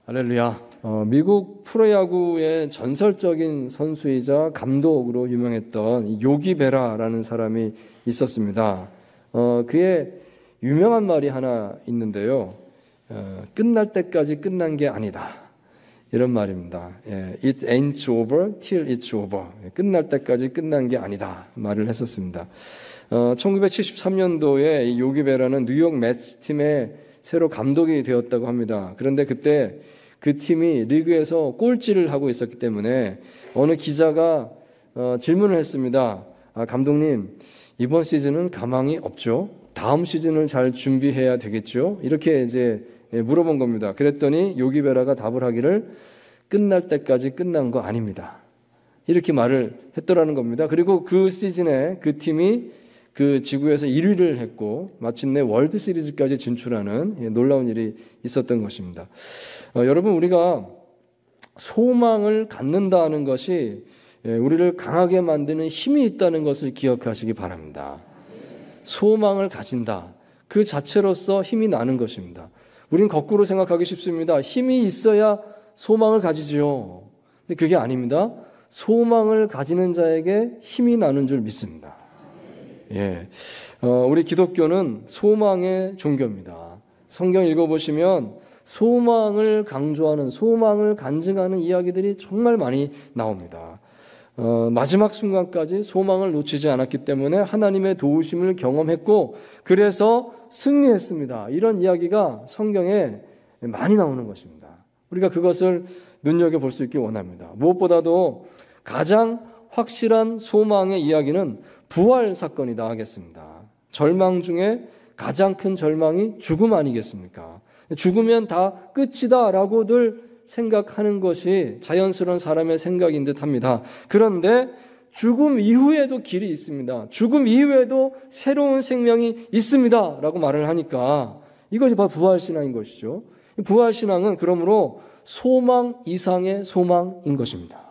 할렐루야. 미국 프로야구의 전설적인 선수이자 감독으로 유명했던 요기 베라라는 사람이 있었습니다. 그의 유명한 말이 하나 있는데요. 끝날 때까지 끝난 게 아니다. 이런 말입니다. It ain't over till it's over. 끝날 때까지 끝난 게 아니다. 말을 했었습니다. 1973년도에 요기 베라는 뉴욕 매츠 팀의 새로 감독이 되었다고 합니다. 그런데 그때 그 팀이 리그에서 꼴찌를 하고 있었기 때문에 어느 기자가 질문을 했습니다. 감독님, 이번 시즌은 가망이 없죠? 다음 시즌을 잘 준비해야 되겠죠? 이렇게 이제 물어본 겁니다. 그랬더니 요기 베라가 답을 하기를 끝날 때까지 끝난 거 아닙니다. 이렇게 말을 했더라는 겁니다. 그리고 그 시즌에 그 팀이 그 지구에서 1위를 했고 마침내 월드 시리즈까지 진출하는 놀라운 일이 있었던 것입니다. 여러분, 우리가 소망을 갖는다는 것이 우리를 강하게 만드는 힘이 있다는 것을 기억하시기 바랍니다. 소망을 가진다. 그 자체로서 힘이 나는 것입니다. 우린 거꾸로 생각하기 쉽습니다. 힘이 있어야 소망을 가지지요. 근데 그게 아닙니다. 소망을 가지는 자에게 힘이 나는 줄 믿습니다. 우리 기독교는 소망의 종교입니다. 성경 읽어보시면 소망을 강조하는, 소망을 간증하는 이야기들이 정말 많이 나옵니다. 마지막 순간까지 소망을 놓치지 않았기 때문에 하나님의 도우심을 경험했고 그래서 승리했습니다. 이런 이야기가 성경에 많이 나오는 것입니다. 우리가 그것을 눈여겨볼 수 있기 원합니다. 무엇보다도 가장 확실한 소망의 이야기는 부활 사건이다 하겠습니다. 절망 중에 가장 큰 절망이 죽음 아니겠습니까? 죽으면 다 끝이다 라고들 생각하는 것이 자연스러운 사람의 생각인 듯 합니다. 그런데 죽음 이후에도 길이 있습니다. 죽음 이후에도 새로운 생명이 있습니다 라고 말을 하니까 이것이 바로 부활신앙인 것이죠. 부활신앙은 그러므로 소망 이상의 소망인 것입니다.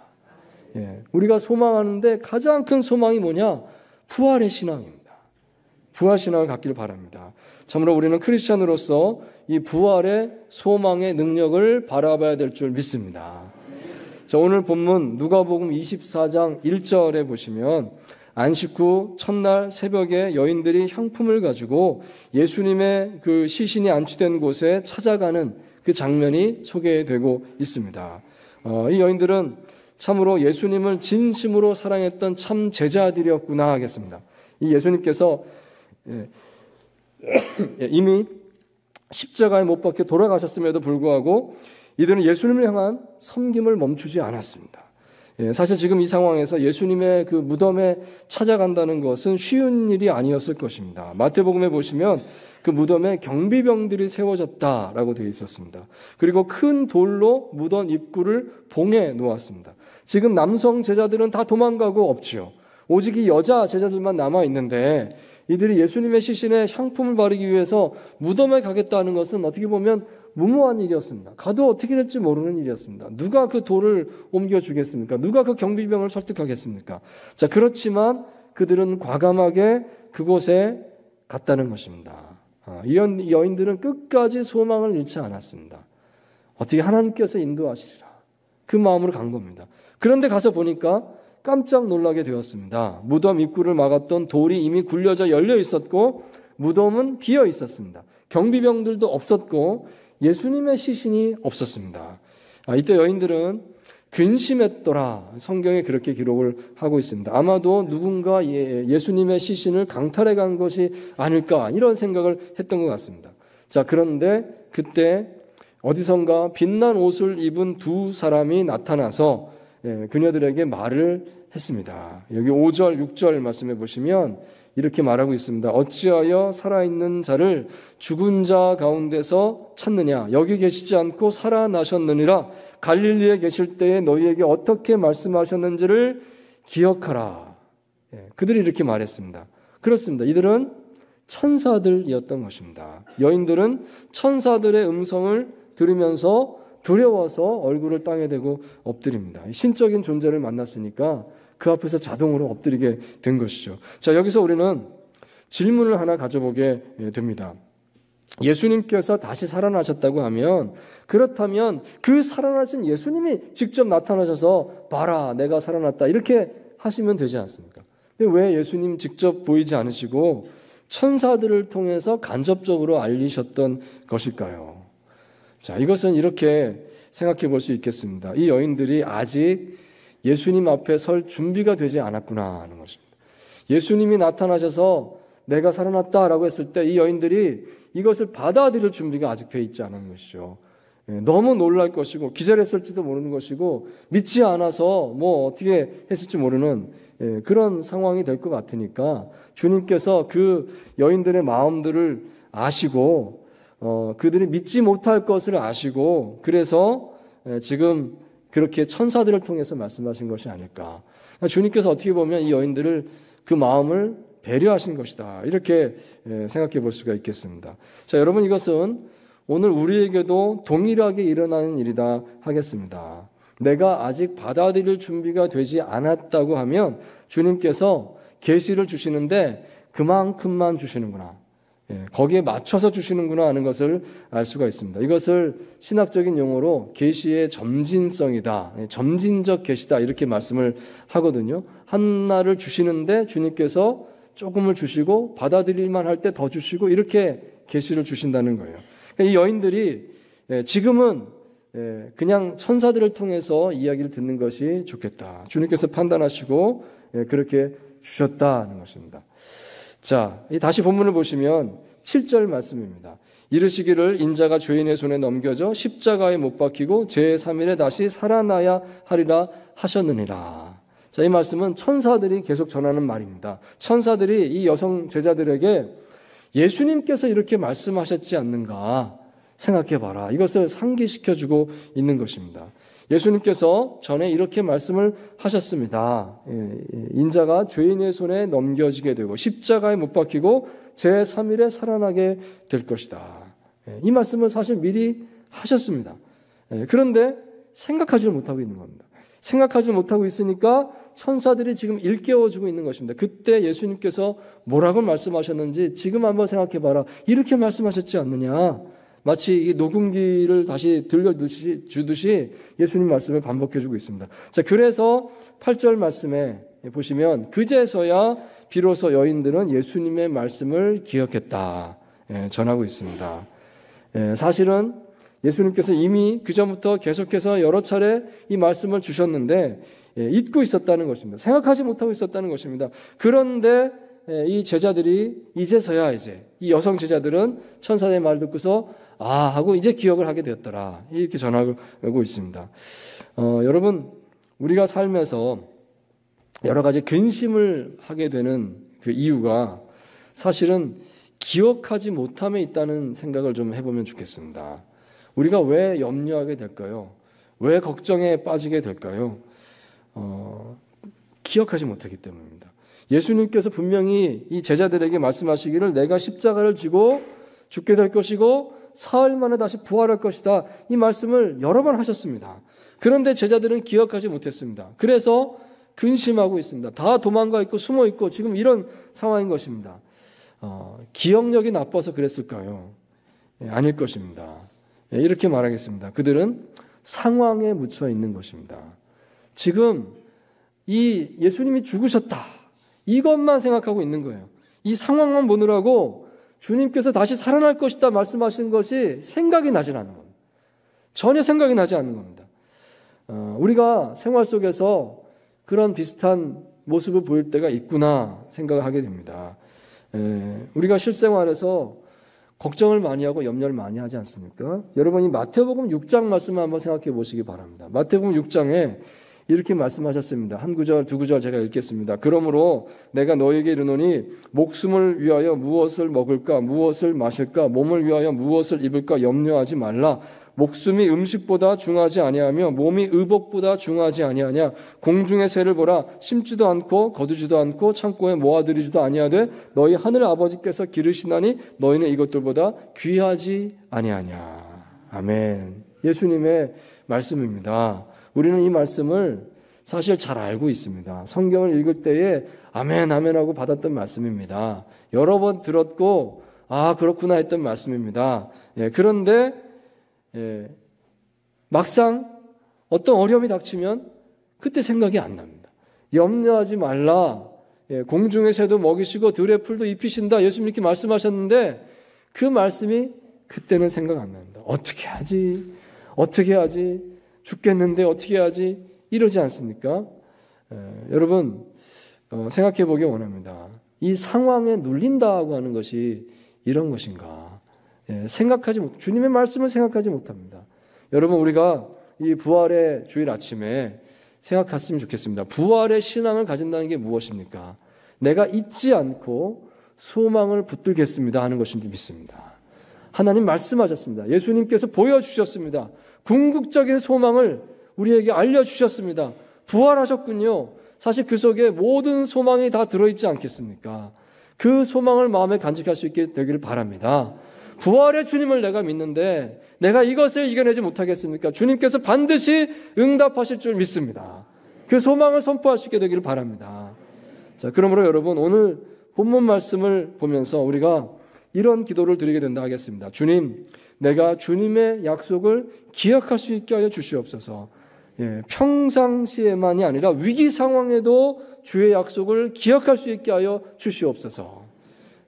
우리가 소망하는데 가장 큰 소망이 뭐냐? 부활의 신앙입니다. 부활신앙을 갖기를 바랍니다. 참으로 우리는 크리스찬으로서 이 부활의 소망의 능력을 바라봐야 될 줄 믿습니다. 자, 오늘 본문 누가복음 24장 1절에 보시면 안식 후 첫날 새벽에 여인들이 향품을 가지고 예수님의 그 시신이 안치된 곳에 찾아가는 그 장면이 소개되고 있습니다. 이 여인들은 참으로 예수님을 진심으로 사랑했던 참 제자들이었구나 하겠습니다. 이 예수님께서 이미 십자가에 못 박혀 돌아가셨음에도 불구하고 이들은 예수님을 향한 섬김을 멈추지 않았습니다. 사실 지금 이 상황에서 예수님의 그 무덤에 찾아간다는 것은 쉬운 일이 아니었을 것입니다. 마태복음에 보시면 그 무덤에 경비병들이 세워졌다라고 되어 있었습니다. 그리고 큰 돌로 무덤 입구를 봉해 놓았습니다. 지금 남성 제자들은 다 도망가고 없지요. 오직 이 여자 제자들만 남아 있는데 이들이 예수님의 시신에 향품을 바르기 위해서 무덤에 가겠다는 것은 어떻게 보면 무모한 일이었습니다. 가도 어떻게 될지 모르는 일이었습니다. 누가 그 돌을 옮겨주겠습니까? 누가 그 경비병을 설득하겠습니까? 자, 그렇지만 그들은 과감하게 그곳에 갔다는 것입니다. 이 여인들은 끝까지 소망을 잃지 않았습니다. 어떻게 하나님께서 인도하시리라. 그 마음으로 간 겁니다. 그런데 가서 보니까 깜짝 놀라게 되었습니다. 무덤 입구를 막았던 돌이 이미 굴려져 열려 있었고 무덤은 비어 있었습니다. 경비병들도 없었고 예수님의 시신이 없었습니다. 이때 여인들은 근심했더라. 성경에 그렇게 기록을 하고 있습니다. 아마도 누군가 예수님의 시신을 강탈해 간 것이 아닐까 이런 생각을 했던 것 같습니다. 자, 그런데 그때 어디선가 빛난 옷을 입은 두 사람이 나타나서 그녀들에게 말을 했습니다. 여기 5절, 6절 말씀해 보시면 이렇게 말하고 있습니다. 어찌하여 살아있는 자를 죽은 자 가운데서 찾느냐? 여기 계시지 않고 살아나셨느니라. 갈릴리에 계실 때에 너희에게 어떻게 말씀하셨는지를 기억하라. 그들이 이렇게 말했습니다. 그렇습니다. 이들은 천사들이었던 것입니다. 여인들은 천사들의 음성을 들으면서 두려워서 얼굴을 땅에 대고 엎드립니다. 신적인 존재를 만났으니까 그 앞에서 자동으로 엎드리게 된 것이죠. 자, 여기서 우리는 질문을 하나 가져보게 됩니다. 예수님께서 다시 살아나셨다고 하면, 그렇다면 그 살아나신 예수님이 직접 나타나셔서 봐라 내가 살아났다 이렇게 하시면 되지 않습니까? 근데 왜 예수님 직접 보이지 않으시고 천사들을 통해서 간접적으로 알리셨던 것일까요? 자, 이것은 이렇게 생각해 볼 수 있겠습니다. 이 여인들이 아직 예수님 앞에 설 준비가 되지 않았구나 하는 것입니다. 예수님이 나타나셔서 내가 살아났다라고 했을 때 이 여인들이 이것을 받아들일 준비가 아직 돼 있지 않은 것이죠. 너무 놀랄 것이고 기절했을지도 모르는 것이고 믿지 않아서 뭐 어떻게 했을지 모르는 그런 상황이 될 것 같으니까 주님께서 그 여인들의 마음들을 아시고 그들이 믿지 못할 것을 아시고 그래서 지금 그렇게 천사들을 통해서 말씀하신 것이 아닐까. 주님께서 어떻게 보면 이 여인들을 그 마음을 배려하신 것이다. 이렇게 생각해 볼 수가 있겠습니다. 자, 여러분 이것은 오늘 우리에게도 동일하게 일어나는 일이다 하겠습니다. 내가 아직 받아들일 준비가 되지 않았다고 하면 주님께서 계시를 주시는데 그만큼만 주시는구나. 거기에 맞춰서 주시는구나 하는 것을 알 수가 있습니다. 이것을 신학적인 용어로 계시의 점진성이다. 점진적 계시다 이렇게 말씀을 하거든요. 하나를 주시는데 주님께서 조금을 주시고 받아들일만 할 때 더 주시고 이렇게 계시를 주신다는 거예요. 이 여인들이 지금은 그냥 천사들을 통해서 이야기를 듣는 것이 좋겠다. 주님께서 판단하시고 그렇게 주셨다는 것입니다. 자, 다시 본문을 보시면 7절 말씀입니다. 이르시기를 인자가 죄인의 손에 넘겨져 십자가에 못 박히고 제3일에 다시 살아나야 하리라 하셨느니라. 자, 이 말씀은 천사들이 계속 전하는 말입니다. 천사들이 이 여성 제자들에게 예수님께서 이렇게 말씀하셨지 않는가 생각해 봐라. 이것을 상기시켜주고 있는 것입니다. 예수님께서 전에 이렇게 말씀을 하셨습니다. 인자가 죄인의 손에 넘겨지게 되고 십자가에 못 박히고 제3일에 살아나게 될 것이다. 이 말씀을 사실 미리 하셨습니다. 그런데 생각하지 못하고 있는 겁니다. 생각하지 못하고 있으니까 천사들이 지금 일깨워주고 있는 것입니다. 그때 예수님께서 뭐라고 말씀하셨는지 지금 한번 생각해 봐라. 이렇게 말씀하셨지 않느냐. 마치 이 녹음기를 다시 들려주듯이 예수님 말씀을 반복해주고 있습니다. 자, 그래서 8절 말씀에 보시면 그제서야 비로소 여인들은 예수님의 말씀을 기억했다 전하고 있습니다. 사실은 예수님께서 이미 그전부터 계속해서 여러 차례 이 말씀을 주셨는데 잊고 있었다는 것입니다. 생각하지 못하고 있었다는 것입니다. 그런데 이 제자들이 이제서야 이 여성 제자들은 천사의 말 듣고서 하고 이제 기억을 하게 되었더라. 이렇게 전하고 있습니다. 여러분, 우리가 살면서 여러 가지 근심을 하게 되는 그 이유가 사실은 기억하지 못함에 있다는 생각을 좀 해보면 좋겠습니다. 우리가 왜 염려하게 될까요? 왜 걱정에 빠지게 될까요? 기억하지 못하기 때문입니다. 예수님께서 분명히 이 제자들에게 말씀하시기를 내가 십자가를 지고 죽게 될 것이고 사흘 만에 다시 부활할 것이다. 이 말씀을 여러 번 하셨습니다. 그런데 제자들은 기억하지 못했습니다. 그래서 근심하고 있습니다. 다 도망가 있고 숨어 있고 지금 이런 상황인 것입니다. 기억력이 나빠서 그랬을까요? 아닐 것입니다. 이렇게 말하겠습니다. 그들은 상황에 묻혀 있는 것입니다. 지금 이 예수님이 죽으셨다. 이것만 생각하고 있는 거예요. 이 상황만 보느라고 주님께서 다시 살아날 것이다 말씀하신 것이 생각이 나질 않는 겁니다. 전혀 생각이 나지 않는 겁니다. 우리가 생활 속에서 그런 비슷한 모습을 보일 때가 있구나 생각을 하게 됩니다. 우리가 실생활에서 걱정을 많이 하고 염려를 많이 하지 않습니까? 여러분이 마태복음 6장 말씀을 한번 생각해 보시기 바랍니다. 마태복음 6장에 이렇게 말씀하셨습니다. 한 구절, 두 구절 제가 읽겠습니다. 그러므로 내가 너에게 이르노니 목숨을 위하여 무엇을 먹을까, 무엇을 마실까, 몸을 위하여 무엇을 입을까 염려하지 말라. 목숨이 음식보다 중하지 아니하며 몸이 의복보다 중하지 아니하냐. 공중의 새를 보라. 심지도 않고 거두지도 않고 창고에 모아들이지도 아니하되 너희 하늘 아버지께서 기르시나니 너희는 이것들보다 귀하지 아니하냐. 아멘. 예수님의 말씀입니다. 우리는 이 말씀을 사실 잘 알고 있습니다. 성경을 읽을 때에 아멘 아멘 하고 받았던 말씀입니다. 여러 번 들었고 아, 그렇구나 했던 말씀입니다. 그런데 막상 어떤 어려움이 닥치면 그때 생각이 안 납니다. 염려하지 말라. 공중의 새도 먹이시고 들의 풀도 입히신다. 예수님 이렇게 말씀하셨는데 그 말씀이 그때는 생각 안 납니다. 어떻게 하지? 어떻게 하지? 죽겠는데 어떻게 하지? 이러지 않습니까? 여러분 생각해 보기 원합니다. 이 상황에 눌린다고 하는 것이 이런 것인가? 주님의 말씀을 생각하지 못합니다. 여러분 우리가 이 부활의 주일 아침에 생각했으면 좋겠습니다. 부활의 신앙을 가진다는 게 무엇입니까? 내가 잊지 않고 소망을 붙들겠습니다 하는 것인지 믿습니다. 하나님 말씀하셨습니다. 예수님께서 보여주셨습니다. 궁극적인 소망을 우리에게 알려주셨습니다. 부활하셨군요. 사실 그 속에 모든 소망이 다 들어있지 않겠습니까? 그 소망을 마음에 간직할 수 있게 되기를 바랍니다. 부활의 주님을 내가 믿는데 내가 이것을 이겨내지 못하겠습니까? 주님께서 반드시 응답하실 줄 믿습니다. 그 소망을 선포할 수 있게 되기를 바랍니다. 자, 그러므로 여러분 오늘 본문 말씀을 보면서 우리가 이런 기도를 드리게 된다 하겠습니다. 주님, 내가 주님의 약속을 기억할 수 있게 하여 주시옵소서. 평상시에만이 아니라 위기 상황에도 주의 약속을 기억할 수 있게 하여 주시옵소서.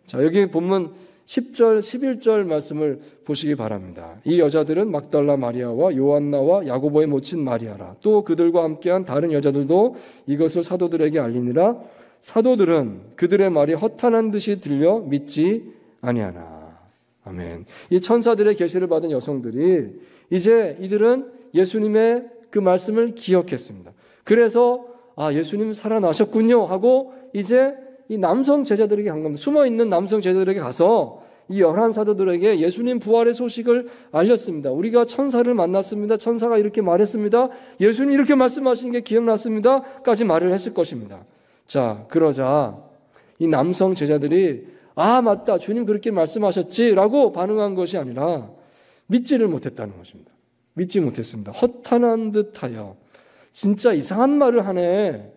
자, 여기 본문 10절, 11절 말씀을 보시기 바랍니다. 이 여자들은 막달라 마리아와 요한나와 야고보의 모친 마리아라. 또 그들과 함께한 다른 여자들도 이것을 사도들에게 알리니라. 사도들은 그들의 말이 허탄한 듯이 들려 믿지 아니하나. 아멘. 이 천사들의 계시를 받은 여성들이 이제 이들은 예수님의 그 말씀을 기억했습니다. 그래서 예수님 살아나셨군요 하고 이제 이 남성 제자들에게 간 겁니다. 숨어있는 남성 제자들에게 가서 이 11사도들에게 예수님 부활의 소식을 알렸습니다. 우리가 천사를 만났습니다. 천사가 이렇게 말했습니다. 예수님 이렇게 말씀하신 게 기억났습니다. 까지 말을 했을 것입니다. 자, 그러자 이 남성 제자들이 맞다. 주님 그렇게 말씀하셨지 라고 반응한 것이 아니라 믿지를 못했다는 것입니다. 믿지 못했습니다. 허탄한 듯하여 진짜 이상한 말을 하네.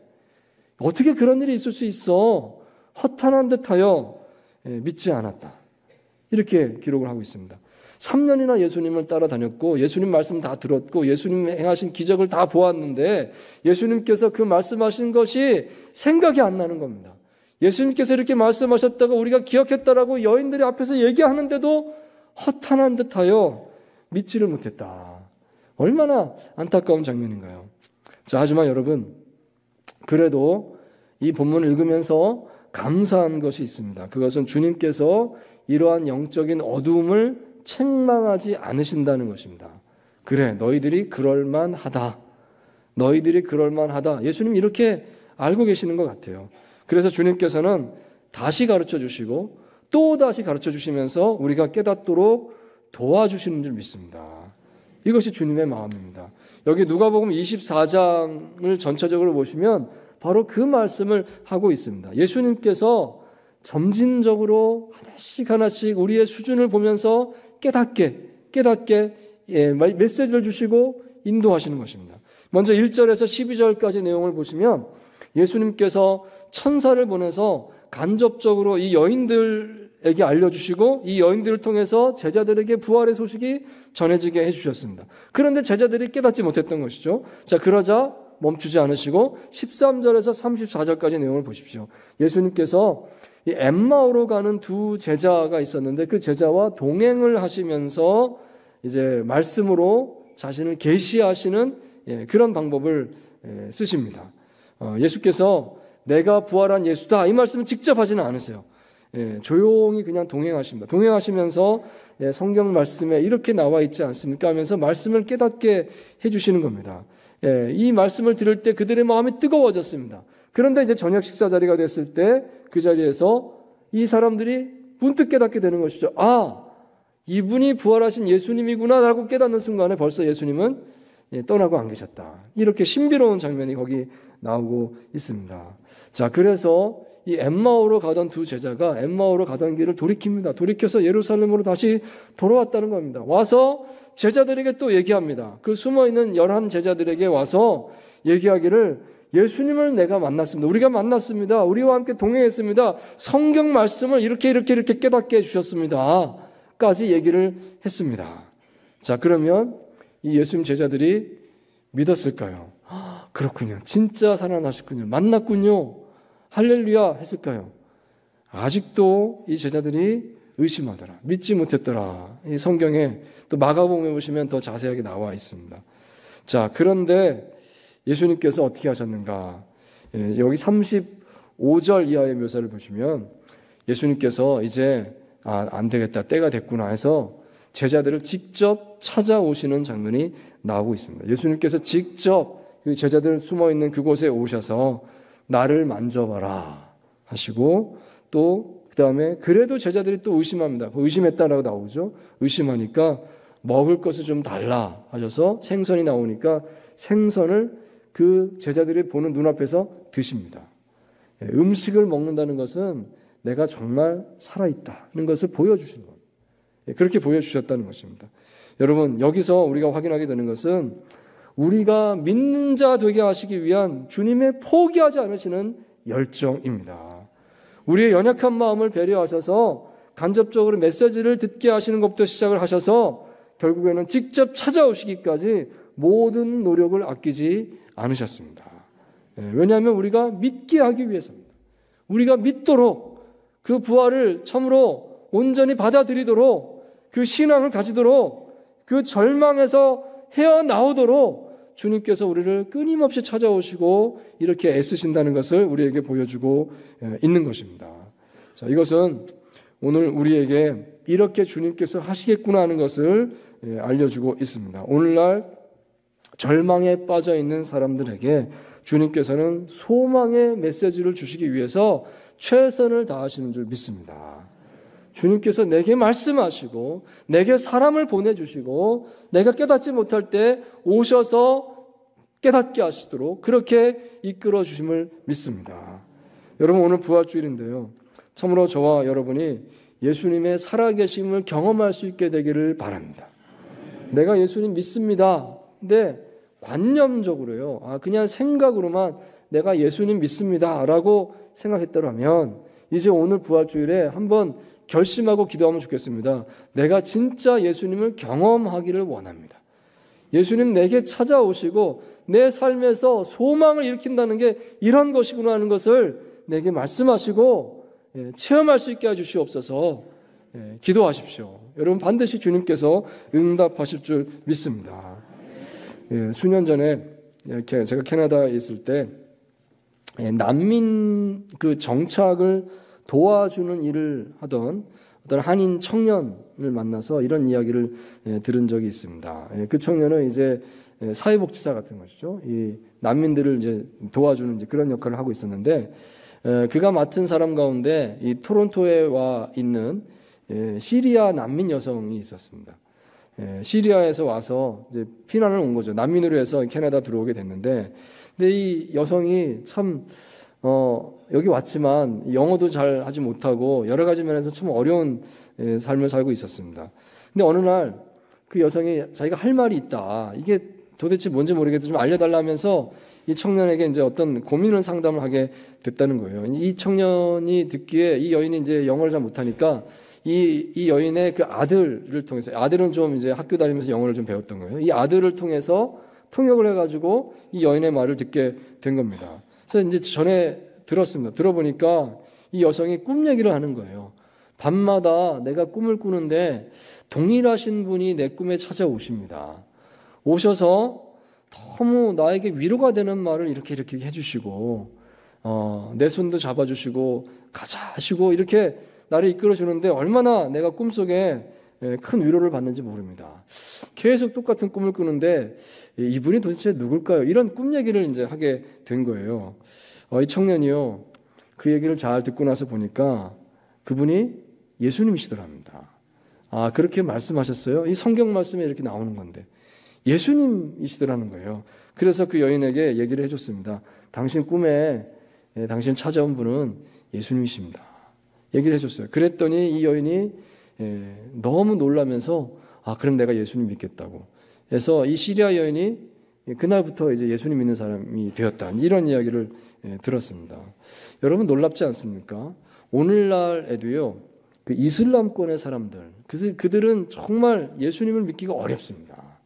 어떻게 그런 일이 있을 수 있어? 허탄한 듯하여 믿지 않았다. 이렇게 기록을 하고 있습니다. 3년이나 예수님을 따라다녔고 예수님 말씀 다 들었고 예수님 행하신 기적을 다 보았는데 예수님께서 그 말씀하신 것이 생각이 안 나는 겁니다. 예수님께서 이렇게 말씀하셨다고 우리가 기억했다라고 여인들이 앞에서 얘기하는데도 허탄한 듯하여 믿지를 못했다. 얼마나 안타까운 장면인가요? 자, 하지만 여러분 그래도 이 본문을 읽으면서 감사한 것이 있습니다. 그것은 주님께서 이러한 영적인 어두움을 책망하지 않으신다는 것입니다. 그래, 너희들이 그럴만하다. 너희들이 그럴만하다. 예수님 이렇게 알고 계시는 것 같아요. 그래서 주님께서는 다시 가르쳐 주시고 또 다시 가르쳐 주시면서 우리가 깨닫도록 도와주시는 줄 믿습니다. 이것이 주님의 마음입니다. 여기 누가복음 24장을 전체적으로 보시면 바로 그 말씀을 하고 있습니다. 예수님께서 점진적으로 하나씩 우리의 수준을 보면서 깨닫게 메시지를 주시고 인도하시는 것입니다. 먼저 1절에서 12절까지 내용을 보시면 예수님께서 천사를 보내서 간접적으로 이 여인들에게 알려주시고 이 여인들을 통해서 제자들에게 부활의 소식이 전해지게 해주셨습니다. 그런데 제자들이 깨닫지 못했던 것이죠. 자, 그러자 멈추지 않으시고 13절에서 34절까지 내용을 보십시오. 예수님께서 이 엠마오로 가는 두 제자가 있었는데 그 제자와 동행을 하시면서 이제 말씀으로 자신을 계시하시는 그런 방법을 쓰십니다. 예수께서 내가 부활한 예수다 이 말씀을 직접 하지는 않으세요. 조용히 그냥 동행하십니다. 동행하시면서 성경 말씀에 이렇게 나와 있지 않습니까 하면서 말씀을 깨닫게 해주시는 겁니다. 이 말씀을 들을 때 그들의 마음이 뜨거워졌습니다. 그런데 이제 저녁 식사 자리가 됐을 때 그 자리에서 이 사람들이 문득 깨닫게 되는 것이죠. 이분이 부활하신 예수님이구나 라고 깨닫는 순간에 벌써 예수님은 떠나고 안 계셨다. 이렇게 신비로운 장면이 거기 나오고 있습니다. 자, 그래서 이 엠마오로 가던 두 제자가 엠마오로 가던 길을 돌이킵니다. 돌이켜서 예루살렘으로 다시 돌아왔다는 겁니다. 와서 제자들에게 또 얘기합니다. 그 숨어있는 11 제자들에게 와서 얘기하기를 예수님을 내가 만났습니다. 우리가 만났습니다. 우리와 함께 동행했습니다. 성경 말씀을 이렇게 깨닫게 해주셨습니다. 까지 얘기를 했습니다. 자, 그러면 이 예수님 제자들이 믿었을까요? 그렇군요. 진짜 살아나셨군요. 만났군요. 할렐루야 했을까요? 아직도 이 제자들이 의심하더라. 믿지 못했더라. 이 성경에 또 마가복음에 보시면 더 자세하게 나와 있습니다. 자, 그런데 예수님께서 어떻게 하셨는가? 여기 35절 이하의 묘사를 보시면 예수님께서 이제 안 되겠다. 때가 됐구나 해서 제자들을 직접 찾아오시는 장면이 나오고 있습니다. 예수님께서 직접 그 제자들 숨어있는 그곳에 오셔서 나를 만져봐라 하시고 또 그 다음에 그래도 제자들이 또 의심합니다. 의심했다라고 나오죠. 의심하니까 먹을 것을 좀 달라 하셔서 생선이 나오니까 생선을 그 제자들이 보는 눈앞에서 드십니다. 음식을 먹는다는 것은 내가 정말 살아있다는 것을 보여주시는 겁니다. 그렇게 보여주셨다는 것입니다. 여러분, 여기서 우리가 확인하게 되는 것은 우리가 믿는 자 되게 하시기 위한 주님의 포기하지 않으시는 열정입니다. 우리의 연약한 마음을 배려하셔서 간접적으로 메시지를 듣게 하시는 것부터 시작을 하셔서 결국에는 직접 찾아오시기까지 모든 노력을 아끼지 않으셨습니다. 왜냐하면 우리가 믿게 하기 위해서입니다. 우리가 믿도록 그 부활을 참으로 온전히 받아들이도록 그 신앙을 가지도록 그 절망에서 헤어나오도록 주님께서 우리를 끊임없이 찾아오시고 이렇게 애쓰신다는 것을 우리에게 보여주고 있는 것입니다. 자, 이것은 오늘 우리에게 이렇게 주님께서 하시겠구나 하는 것을 알려주고 있습니다. 오늘날 절망에 빠져 있는 사람들에게 주님께서는 소망의 메시지를 주시기 위해서 최선을 다하시는 줄 믿습니다. 주님께서 내게 말씀하시고 내게 사람을 보내주시고 내가 깨닫지 못할 때 오셔서 깨닫게 하시도록 그렇게 이끌어 주심을 믿습니다. 여러분, 오늘 부활주일인데요. 참으로 저와 여러분이 예수님의 살아계심을 경험할 수 있게 되기를 바랍니다. 내가 예수님 믿습니다. 근데 관념적으로요. 그냥 생각으로만 내가 예수님 믿습니다. 라고 생각했더라면 이제 오늘 부활주일에 한번 결심하고 기도하면 좋겠습니다. 내가 진짜 예수님을 경험하기를 원합니다. 예수님 내게 찾아오시고 내 삶에서 소망을 일으킨다는 게 이런 것이구나 하는 것을 내게 말씀하시고 체험할 수 있게 해주시옵소서. 기도하십시오. 여러분, 반드시 주님께서 응답하실 줄 믿습니다. 수년 전에 이렇게 제가 캐나다에 있을 때 난민 그 정착을 도와주는 일을 하던 어떤 한인 청년을 만나서 이런 이야기를 들은 적이 있습니다. 그 청년은 이제 사회복지사 같은 것이죠. 이 난민들을 이제 도와주는 이제 그런 역할을 하고 있었는데 그가 맡은 사람 가운데 이 토론토에 와 있는 시리아 난민 여성이 있었습니다. 시리아에서 와서 이제 피난을 온 거죠. 난민으로 해서 캐나다 들어오게 됐는데, 근데 이 여성이 참 여기 왔지만 영어도 잘 하지 못하고 여러 가지 면에서 참 어려운 삶을 살고 있었습니다. 근데 어느 날 그 여성이 자기가 할 말이 있다. 이게 도대체 뭔지 모르겠다. 좀 알려달라면서 이 청년에게 이제 어떤 고민을 상담을 하게 됐다는 거예요. 이 청년이 듣기에 이 여인이 이제 영어를 잘 못하니까 이 여인의 그 아들을 통해서, 아들은 좀 이제 학교 다니면서 영어를 좀 배웠던 거예요. 이 아들을 통해서 통역을 해가지고 이 여인의 말을 듣게 된 겁니다. 그래서 이제 전에 들었습니다. 들어보니까 이 여성이 꿈 얘기를 하는 거예요. 밤마다 내가 꿈을 꾸는데 동일하신 분이 내 꿈에 찾아오십니다. 오셔서 너무 나에게 위로가 되는 말을 이렇게 해주시고 내 손도 잡아주시고 가자 하시고 이렇게 나를 이끌어주는데 얼마나 내가 꿈속에 큰 위로를 받는지 모릅니다. 계속 똑같은 꿈을 꾸는데 이분이 도대체 누굴까요? 이런 꿈 얘기를 이제 하게 된 거예요. 이 청년이요, 그 얘기를 잘 듣고 나서 보니까 그분이 예수님이시더랍니다. 그렇게 말씀하셨어요? 이 성경 말씀에 이렇게 나오는 건데 예수님이시더라는 거예요. 그래서 그 여인에게 얘기를 해줬습니다. 당신 꿈에 당신 찾아온 분은 예수님이십니다. 얘기를 해줬어요. 그랬더니 이 여인이 너무 놀라면서 그럼 내가 예수님 믿겠다고 해서 이 시리아 여인이 그날부터 이제 예수님 믿는 사람이 되었다. 이런 이야기를 들었습니다. 여러분 놀랍지 않습니까? 오늘날에도요, 그 이슬람권의 사람들, 그들은 정말 예수님을 믿기가 어렵습니다.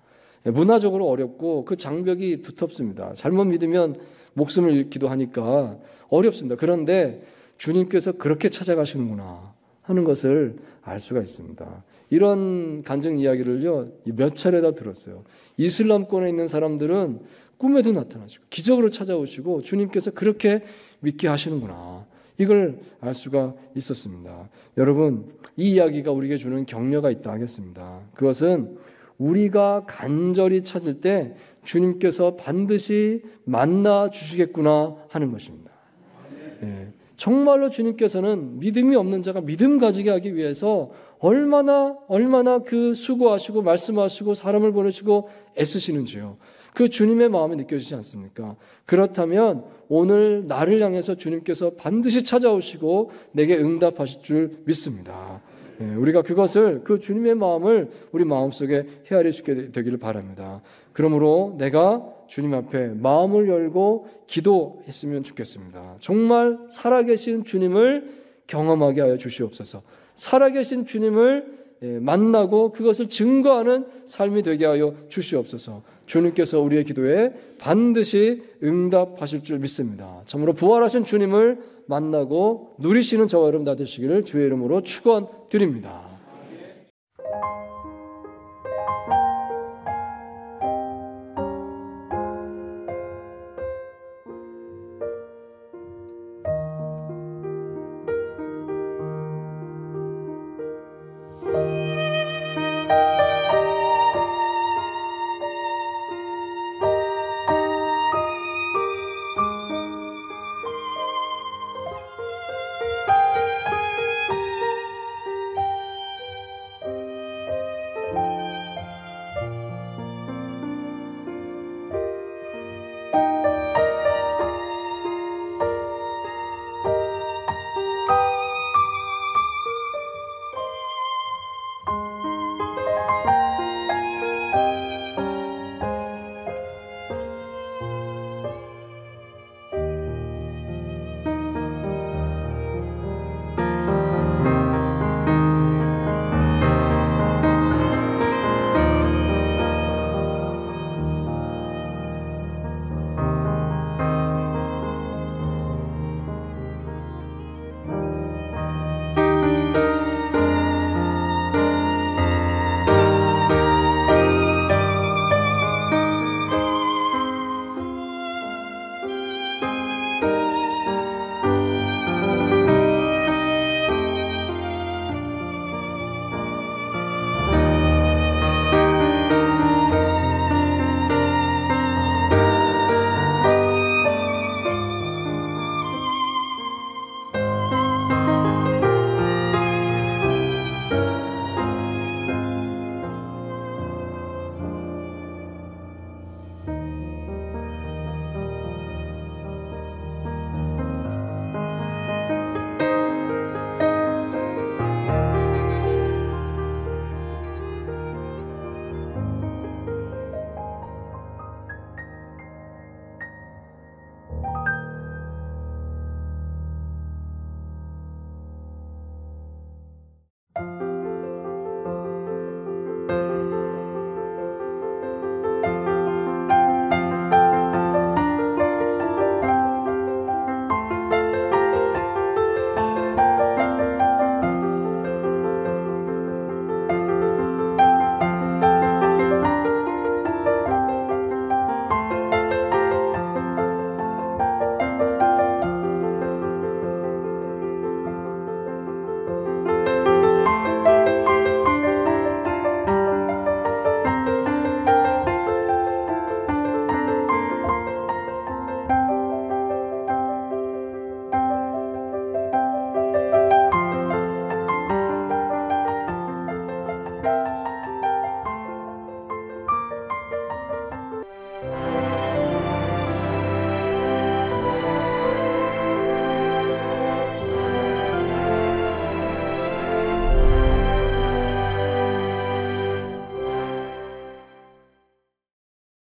문화적으로 어렵고 그 장벽이 두텁습니다. 잘못 믿으면 목숨을 잃기도 하니까 어렵습니다. 그런데 주님께서 그렇게 찾아가시는구나 하는 것을 알 수가 있습니다. 이런 간증 이야기를요, 몇 차례 다 들었어요. 이슬람권에 있는 사람들은 꿈에도 나타나시고 기적으로 찾아오시고 주님께서 그렇게 믿게 하시는구나. 이걸 알 수가 있었습니다. 여러분, 이 이야기가 우리에게 주는 격려가 있다 하겠습니다. 그것은 우리가 간절히 찾을 때 주님께서 반드시 만나 주시겠구나 하는 것입니다. 정말로 주님께서는 믿음이 없는 자가 믿음 가지게 하기 위해서 얼마나 그 수고하시고 말씀하시고 사람을 보내시고 애쓰시는지요. 그 주님의 마음이 느껴지지 않습니까? 그렇다면 오늘 나를 향해서 주님께서 반드시 찾아오시고 내게 응답하실 줄 믿습니다. 우리가 그 주님의 마음을 우리 마음속에 헤아릴 수 있게 되기를 바랍니다. 그러므로 내가 주님 앞에 마음을 열고 기도했으면 좋겠습니다. 정말 살아계신 주님을 경험하게 하여 주시옵소서. 살아계신 주님을 만나고 그것을 증거하는 삶이 되게 하여 주시옵소서. 주님께서 우리의 기도에 반드시 응답하실 줄 믿습니다. 참으로 부활하신 주님을 만나고 누리시는 저와 여러분 다 되시기를 주의 이름으로 축원드립니다.